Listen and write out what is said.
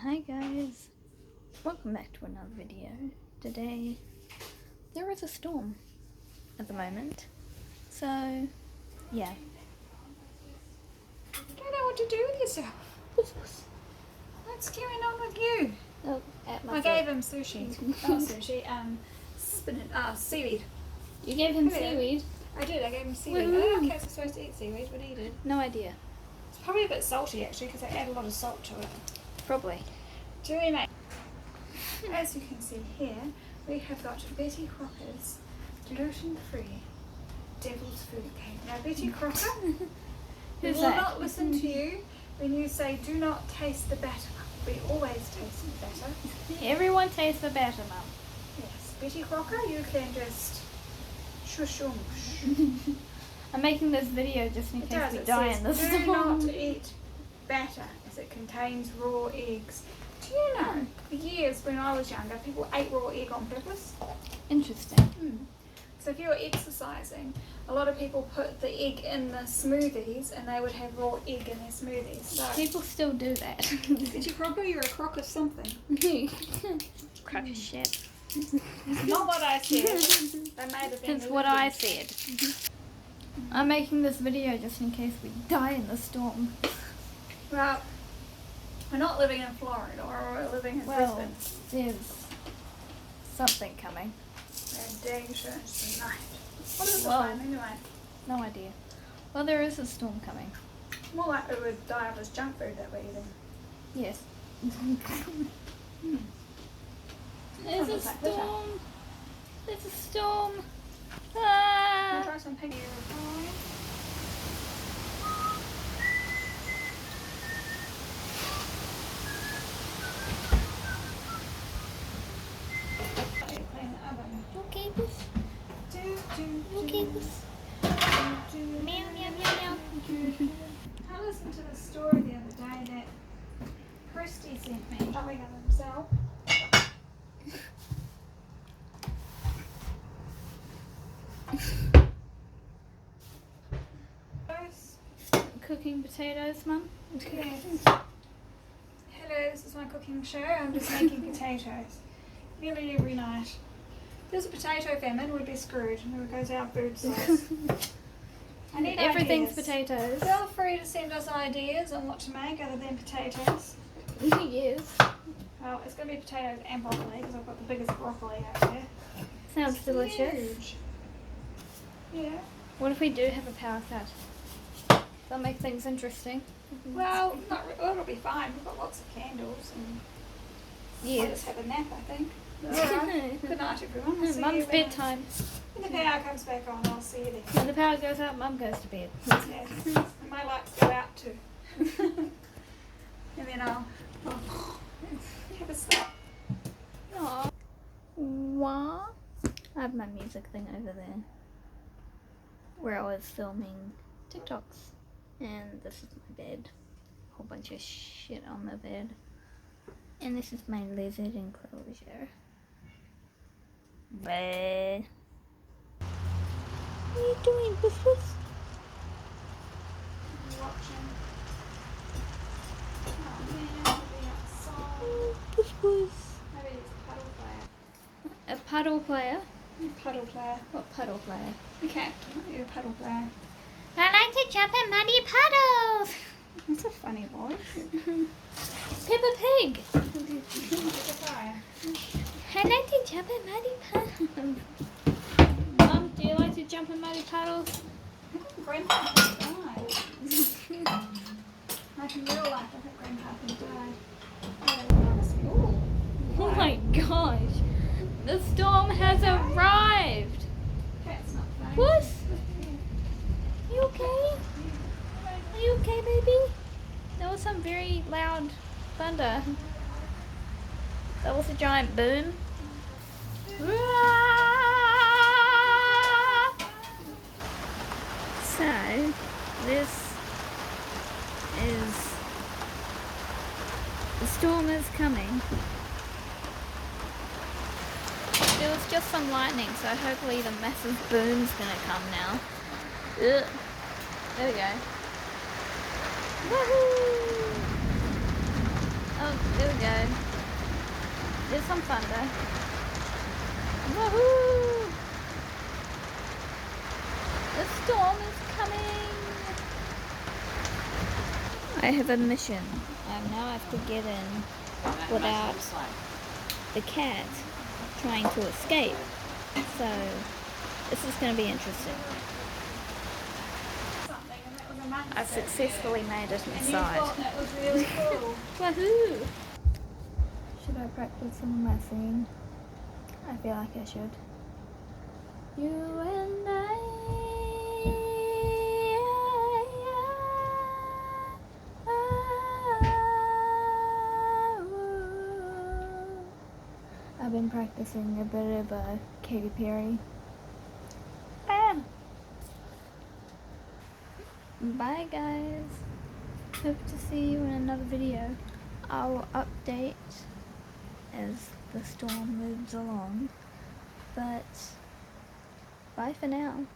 Hi guys, welcome back to another video. Today there is a storm at the moment, so yeah. You don't know what to do with yourself. What's going on with you? Oh, at my I foot. gave him sushi. Seaweed. You gave him Yeah. seaweed? I did, I gave him seaweed. Woohoo. I don't know if I'm supposed to eat seaweed, but he did. No idea. It's probably a bit salty actually because I add a lot of salt to it. Probably. Do we make? As you can see here, we have got Betty Crocker's gluten-free devil's food cake. Now Betty Crocker Who's will that? not listen to you when you say do not taste the batter. We always taste the batter. Everyone tastes the batter, Mum. Yes, Betty Crocker, you can just shush. I'm making this video just in case we die in the do storm. not eat batter as it contains raw eggs. Do you know, for years when I was younger, people ate raw egg on purpose? Interesting. So if you were exercising, a lot of people put the egg in the smoothies and they would have raw egg in their smoothies. So, People still do that. Betty Crocker, you're a crock of something. Crock of shit. Not what I said. They may have been That's what I said. I'm making this video just in case we die in the storm. Well, we're not living in Florida or we're living in Well, Brisbane. there's something coming. We're dang sure it's tonight. What is the Well- time anyway? No idea. Well, there is a storm coming. More likely we would die of this junk food that we're eating. Yes. There's a storm. There's a storm. I'll Ah! try some piggy pie. Clean the oven. Okay, puss. Okay, puss. Meow, meow, meow, meow. I listened to the story the other day that Christy sent me showing of himself. Cooking potatoes, Mum. Yes. Hello, this is my cooking show. I'm just making potatoes. Nearly every night. If there's a potato famine, we'd be screwed. There goes our food source. I need Everything's ideas. potatoes. Feel free to send us ideas on what to make other than potatoes. Yes. Well, it's going to be potatoes and broccoli because I've got the biggest broccoli out there. Sounds It's delicious. huge. Yeah. What if we do have a power cut? That'll make things interesting. Well, it'll be fine. We've got lots of candles and I'll just have a nap, I think. Alright. Good night, everyone. I'll see Mum's you bedtime. when the power comes back on. I'll see you then. When the power goes out, Mum goes to bed. Yes. And my lights go out too. And then I'll have a sleep. Aww. What? I have my music thing over there where I was filming TikToks. And this is my bed. A whole bunch of shit on the bed. And this is my lizard enclosure. But what are you doing, Puss Puss? Watching. Oh man, I'll be outside. Puss Puss. Maybe it's a puddle player. A puddle player? Puddle player. What puddle player? The captain, you're a puddle player. I like to jump in muddy puddles. That's a funny voice. Peppa Pig. It's a fire. I like to jump in muddy puddles. Mum, do you like to jump in muddy puddles? I think Grandpa died. Like in real life, I think Grandpa died. Ooh. Oh my gosh. The storm has arrived. That's not funny. Puss, you okay? Are you okay, baby? That was some very loud thunder. That was a giant boom. So, this is... The storm is coming. There was just some lightning, so hopefully the massive boom's gonna come now. Ugh. There we go. Woohoo! Oh, there we go. There's some thunder. Woohoo! The storm is coming! I have a mission. I now have to get in without the cat trying to escape. So, this is going to be interesting. I successfully made it inside. That was really cool. Woohoo! Should I practice some of my singing? I feel like I should. You and I've been practicing a bit of Katy Perry. Bye guys. Hope to see you in another video. I'll update as the storm moves along. But bye for now.